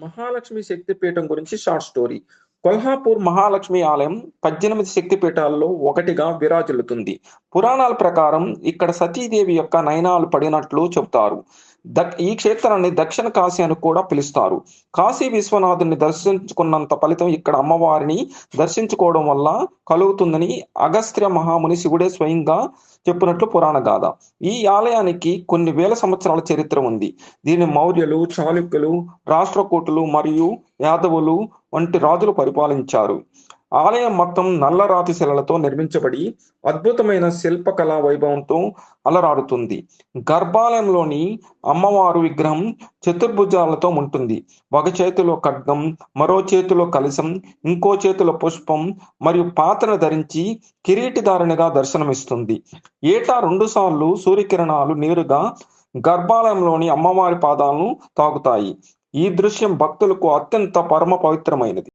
మహాలక్ష్మి శక్తిపీఠం గురించి short story. Kolhapur Mahalakshmi ఆలయం 18 శక్తిపీఠాల్లో ఒకటిగా విరాజిల్లుతుంది. పురాణాల ప్రకారం ఇక్కడ సతీదేవి యొక్క నయనాలు పడినట్లు చెబుతారు. ఈ క్షేత్రాన్ని దక్షిణ కాశీ అని కూడా పిలుస్తారు. కాశీ విశ్వనాథుని దర్శించుకున్నంత ఫలితం ఇక్కడ అమ్మవారిని దర్శించుకోవడం వల్ల కలుగుతుందని అగస్త్య మహాముని శివుడే స్వయంగా చెప్పినట్లు పురాణ గాథ. ఈ ఆలయానికి కొన్ని వేల సంవత్సరాల చరిత్ర ఉంది. దీన్ని మౌర్యులు, చాళుక్యులు, రాష్ట్రకూటులు మరియు యాదవులు వంటి రాజులు పరిపాలించారు. ఆలయం మొత్తం నల్లరాతి శిలలతో నిర్మించబడి అద్భుతమైన శిల్పకళా వైభవంతో అలరారుతుంది. గర్భాలయంలోని అమ్మవారు విగ్రహం చతుర్భుజాలతో ఉంటుంది. ఒక చేతిలో ఖడ్గం, మరో చేతిలో కలశం, ఇంకో చేతిలో పుష్పం మరియు పాత్రను ధరించి కిరీటిధారిణిగా దర్శనమిస్తుంది. ఏటా 2 సార్లు సూర్యకిరణాలు నేరుగా గర్భాలయంలోని అమ్మవారి పాదాలను తాకుతాయి. ఈ దృశ్యం భక్తులకు అత్యంత పరమ పవిత్రమైనది.